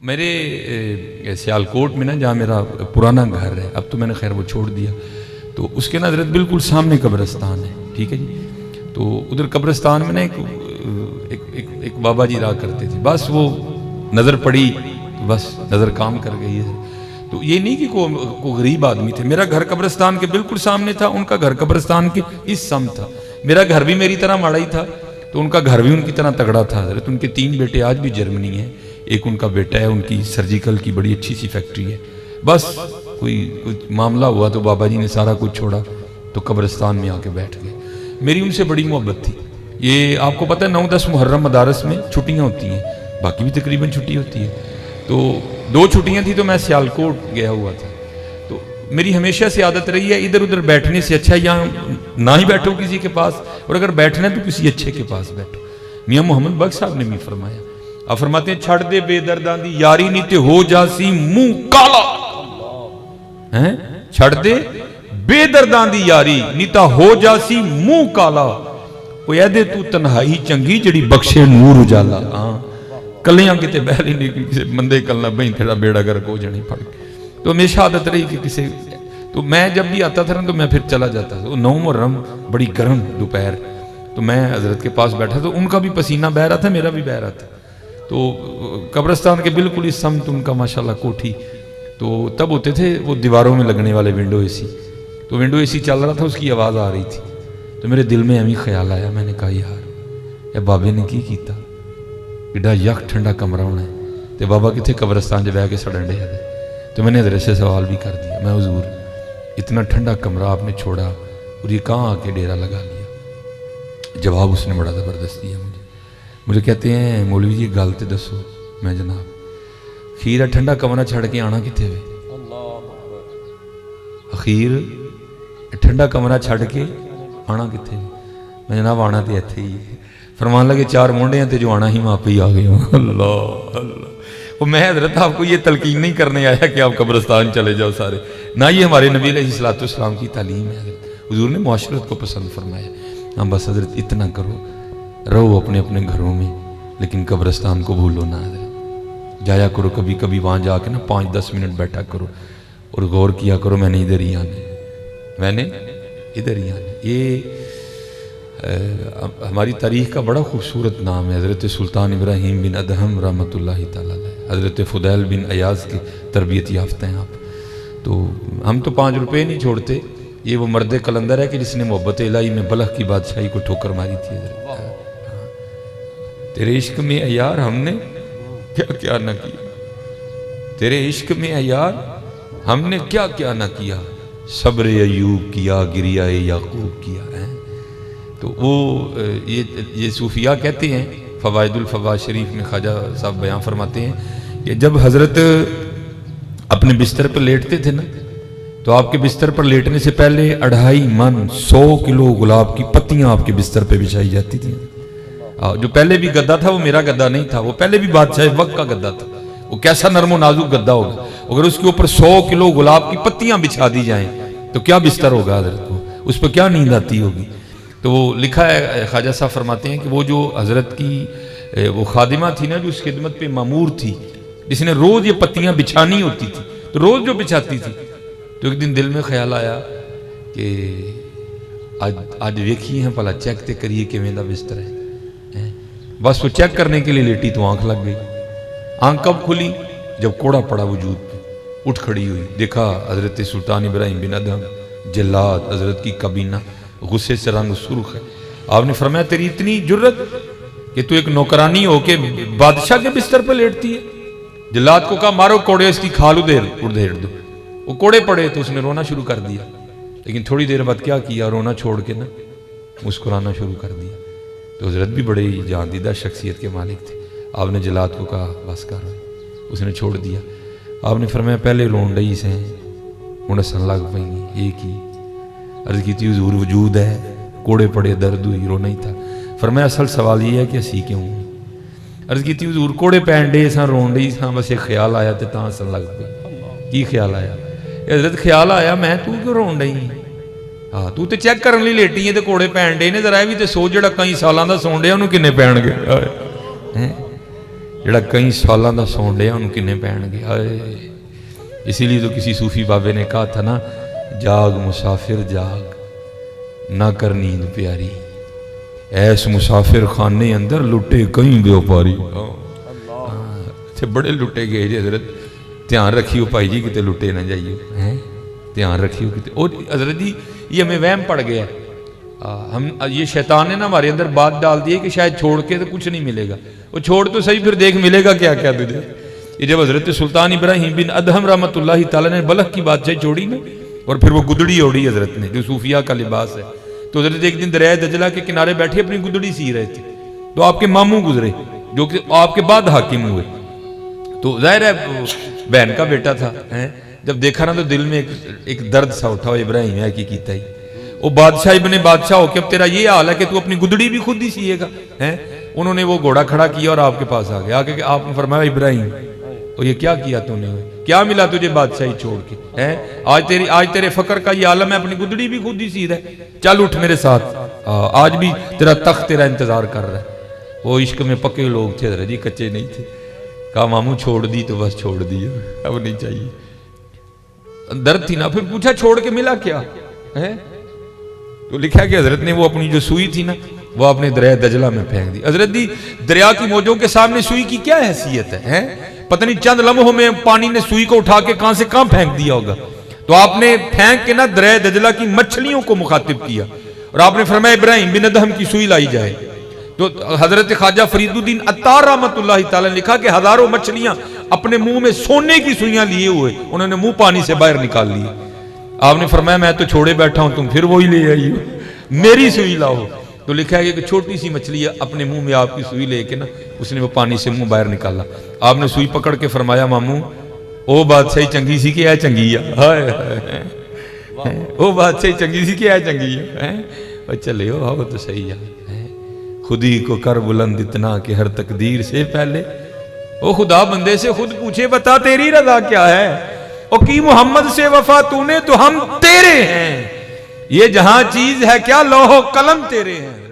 میرے سیالکوٹ میں نا جہاں میرا پرانا گھر ہے، اب تو میں نے خیر وہ چھوڑ دیا، تو اس کے نا حضرت بالکل سامنے قبرستان ہے، ٹھیک ہے جی. تو ادھر قبرستان میں نا ایک بابا جی رہا کرتے تھے، بس وہ نظر پڑی تو بس نظر کام کر گئی ہے. تو یہ نہیں کہ کوئی غریب آدمی تھے، میرا گھر قبرستان کے بالکل سامنے تھا، ان کا گھر قبرستان کے اس سمت تھا. میرا گھر بھی میری طرح ماڑا ہی تھا، تو ان کا گھر بھی ان کی طرح تگڑا تھا. حضرت ان کے 3 بیٹے آج بھی جرمنی ہیں، ایک ان کا بیٹا ہے، ان کی سرجیکل کی بڑی اچھی سی فیکٹری ہے. بس کوئی معاملہ ہوا تو بابا جی نے سارا کچھ چھوڑا تو قبرستان میں آ کے بیٹھ گئے. میری ان سے بڑی محبت تھی. یہ آپ کو پتہ ہے 9-10 محرم مدارس میں چھٹیاں ہوتی ہیں، باقی بھی تقریباً چھٹی ہوتی ہے. تو 2 چھٹیاں تھیں تو میں سیالکوٹ گیا ہوا تھا. تو میری ہمیشہ سے عادت رہی ہے ادھر ادھر بیٹھنے سے اچھا یہاں نہ ہی بیٹھو کسی کے پاس، اور اگر بیٹھنا ہے تو کسی اچھے کے پاس بیٹھو. میاں محمد بخش صاحب نے بھی فرمایا، آپ فرماتے ہیں چھڑ دے بے درداں دی یاری نہیں تے ہو جاسی منہ کالا. چھڑ دے بے درداں دی یاری نہیں تے ہو جاسی منہ کالا. وہ اے دے تو تنہائی چنگی جڑی بخشے نور اجالا. کلیاں کتے بہلی نہیں کسی مندے کلنا بہن تھڑا بیڑا گر کو جانی پڑ کے. تو ہمیشہ عادت رہی کہ کسی، تو میں جب بھی آتا تھا تو میں پھر چلا جاتا تھا. 9 محرم بڑی گرم دوپہر، تو میں حضرت کے پاس بیٹھا تو ان کا بھی پسینہ بہ رہا تھا، میرا بھی بہ رہا تھا. تو قبرستان کے بالکل اس سمت ان کا ماشاءاللہ کوٹھی. تو تب ہوتے تھے وہ دیواروں میں لگنے والے ونڈو اے سی. تو ونڈو اے سی چل رہا تھا، اس کی آواز آ رہی تھی. تو میرے دل میں ایویں خیال آیا، میں نے کہا یار اے بابے نے کی کیتا، ایڈا یک ٹھنڈا کمرہ ہونا ہے تے بابا کتنے قبرستان جب بہ کے سڑن ڈے. تو میں نے حضرت سے سوال بھی کر دیا، میں حضور اتنا ٹھنڈا کمرہ آپ نے چھوڑا اور یہ کہاں آ کے ڈیرا لگا لیا؟ جواب اس نے بڑا زبردست دیا مجھے کہتے ہیں مولوی جی گل تے دسو. میں جناب اخیر ٹھنڈا کمرہ چھڑ کے آنا کتنے وے؟ اخیر ٹھنڈا کمرہ چھڑ کے آنا کتنے وے؟ میں جناب آنا تے ایتھے ہی ہے. فرمان لگے 4 مونڈے ہیں تے جو آنا ہی وہاں پہ ہی آ گئے. اللہ اللہ. وہ میں حضرت آپ کو یہ تلقین نہیں کرنے آیا کہ آپ قبرستان چلے جاؤ سارے، نہ یہ ہمارے نبی علیہ الصلوۃ والسلام کی تعلیم ہے. حضور نے معاشرت کو پسند فرمایا. ہاں بس حضرت اتنا کرو، رہو اپنے اپنے گھروں میں لیکن قبرستان کو بھولو نہ. حضرت جایا کرو کبھی کبھی وہاں جا کے نا 5-10 منٹ بیٹھا کرو اور غور کیا کرو میں نے ادھر ہی آنا ہے، میں نے ادھر ہی آنا. یہ ہماری تاریخ کا بڑا خوبصورت نام ہے. حضرت سلطان ابراہیم بن ادہم رحمۃ اللہ تعالیٰ علیہ، حضرت فضیل بن ایاز کے تربیت یافتہ ہیں آپ. تو ہم تو 5 روپے نہیں چھوڑتے. یہ وہ مرد قلندر ہے کہ جس نے محبت الہی میں بلخ کی بادشاہی کو ٹھوکر ماری تھی. تیرے عشق میں اے یار ہم نے کیا کیا نہ کیا، تیرے عشق میں اے یار ہم نے کیا کیا نہ کیا، صبر ایوب کیا گریہ یعقوب کیا ہے. تو وہ یہ صوفیاء کہتے ہیں، فوائد الفوائد شریف میں خواجہ صاحب بیان فرماتے ہیں کہ جب حضرت اپنے بستر پر لیٹتے تھے نا تو آپ کے بستر پر لیٹنے سے پہلے 2.5 من 100 کلو گلاب کی پتیاں آپ کے بستر پہ بچھائی جاتی تھیں. جو پہلے بھی گدا تھا وہ میرا گدا نہیں تھا، وہ پہلے بھی بادشاہ وقت کا گدا تھا. وہ کیسا نرم و نازک گدا ہوگا، اگر اس کے اوپر 100 کلو گلاب کی پتیاں بچھا دی جائیں تو کیا بستر ہوگا حضرت کو، اس پہ کیا نیند آتی ہوگی. تو وہ لکھا ہے، خواجہ صاحب فرماتے ہیں کہ وہ جو حضرت کی وہ خادمہ تھی نا جو اس خدمت پہ مامور تھی، جس نے روز یہ پتیاں بچھانی ہوتی تھی، تو روز جو بچھاتی تھی، تو ایک دن دل میں خیال آیا کہ آج ویکھی ہیں پلا چیک تے کریے کہ میرا بستر ہے. بس وہ چیک کرنے کے لیے لیٹی تو آنکھ لگ گئی. آنکھ کب کھلی؟ جب کوڑا پڑا وجود پہ. اٹھ کھڑی ہوئی، دیکھا حضرت سلطان ابراہیم بن ادہم جلاد حضرت کی کابینہ، غصے سے رنگ سرخ ہے. آپ نے فرمایا تیری اتنی جرت کہ تو ایک نوکرانی ہو کے بادشاہ کے بستر پر لیٹتی ہے. جلاد کو کہا مارو کوڑے اس کی کھال ادھیڑ دو. وہ کوڑے پڑے تو اس نے رونا شروع کر دیا، لیکن تھوڑی دیر بعد کیا کیا، رونا چھوڑ کے نا مسکرانا شروع کر دیا. تو حضرت بھی بڑے جان دیدہ شخصیت کے مالک تھے. آپ نے جلاد کو کہا بس کر، اس نے چھوڑ دیا. آپ نے فرمایا پہلے رون ڈئی سے ہوں ہسن لگ پئی ایک ہی. عرض کی تھی حضور وجود ہے، کوڑے پڑے درد ہوئی رونا ہی تھا. فرمایا اصل سوال یہ ہے کہ اسی کیوں. عرض کی تھی حضور کوڑے پین ڈے ساں رون ڈئی ساں، بس ایک خیال آیا تے تاں ہسن لگ پئی. کی خیال آیا؟ حضرت خیال آیا میں تو کیوں رون ڈئی؟ ہاں تو تے چیک کرن لی لیٹی ہے تے کوڑے پین ڈے نے، ذرا بھی تے سو جڑا کئی سالاں دا سون ڈیا انہوں کنے پین گے. جڑا کئی سالاں دا سون لیا انہوں کنے پہن گیا. اسی لیے تو کسی صوفی بابے نے کہا تھا نا، جاگ مسافر جاگ نہ کر نیند پیاری، ایس مسافر خانے اندر لٹے کہیں بیوپاری. بڑے لٹے گئے جی حضرت، دھیان رکھیو بھائی جی کتے لٹے نہ جائیو، دھیان رکھیو کتے. اور حضرت جی یہ ہمیں وہم پڑ گیا ہے، ہم یہ شیطان نے نا ہمارے اندر بات ڈال دی ہے کہ شاید چھوڑ کے تو کچھ نہیں ملے گا. وہ چھوڑ تو صحیح، پھر دیکھ ملے گا کیا کیا تجھے. یہ جب حضرت سلطان ابراہیم بن ادہم رحمۃ اللہ تعالیٰ نے بلخ کی بادشاہی چھوڑی نا، اور پھر وہ گدڑی اوڑی حضرت نے، جو صوفیاء کا لباس ہے، تو حضرت ایک دن دریائے دجلہ کے کنارے بیٹھے اپنی گدڑی سی رہے تھے، تو آپ کے ماموں گزرے جو کہ آپ کے بعد حاکم ہوئے. تو ظاہر ہے بہن کا بیٹا تھا، جب دیکھا نا تو دل میں ایک درد سا اٹھا، ابراہیم ہے کی کیتا ہی وہ بادشاہ ابن بادشاہ ہو کہ اب تیرا یہ حال ہے کہ تو اپنی گدڑی بھی خود ہی سیے گا. انہوں نے وہ گھوڑا کھڑا کیا اور آپ کے پاس آ گیا، آ کے آپ نے فرمایا ابراہیم اور یہ کیا کیا تو نے، کیا ملا تجھے بادشاہی چھوڑ کے؟ آج تیرے فقر کا یہ عالم ہے، اپنی گدڑی بھی خود ہی سی رہا ہے، چل اٹھ میرے ساتھ، آج بھی تیرا تخت تیرا انتظار کر رہا ہے. وہ عشق میں پکے لوگ تھے حضرت جی، کچے نہیں تھے. کہا ماموں چھوڑ دی تو بس چھوڑ دی، اب نہیں چاہیے. درد تھی نا، پھر پوچھا چھوڑ کے ملا کیا ہے؟ تو لکھا کہ حضرت نے وہ اپنی جو سوئی تھی نا وہ اپنے دریا دجلہ میں پھینک دی. حضرت دی دریا کی موجوں کے سامنے سوئی کی کیا حیثیت ہے؟ پتہ نہیں چند لمحوں میں پانی نے سوئی کو اٹھا کے کہاں سے کہاں پھینک دیا ہوگا. تو آپ نے پھینک کے نا دریا دجلہ کی مچھلیوں کو مخاطب کیا اور آپ نے فرمایا ابراہیم بن ادہم کی سوئی لائی جائے. تو حضرت خواجہ فرید الدین عطار رحمۃ اللہ تعالی نے لکھا کہ ہزاروں مچھلیاں اپنے منہ میں سونے کی سوئیاں لیے ہوئے انہوں نے منہ پانی سے باہر نکال لی. آپ نے فرمایا میں تو چھوڑے بیٹھا ہوں، تم پھر وہی لے آئی ہو، میری سوئی لاؤ. تو لکھا ہے کہ چھوٹی سی مچھلی اپنے منہ میں آپ کی سوئی لے کے نا اس نے وہ پانی سے منہ باہر نکالا. آپ نے سوئی پکڑ کے فرمایا ماموں او بادشاہی چنگی سی کہ ہے چنگی ہے، او بادشاہی چنگی سی کہ ہے چنگی ہے. چلے ہو وہ تو صحیح ہے. خودی کو کر بلند اتنا کہ ہر تقدیر سے پہلے، او خدا بندے سے خود پوچھے بتا تیری رضا کیا ہے، او کی محمد سے وفا تو نے تو ہم تیرے ہیں، یہ جہاں چیز ہے کیا لوح و قلم تیرے ہیں.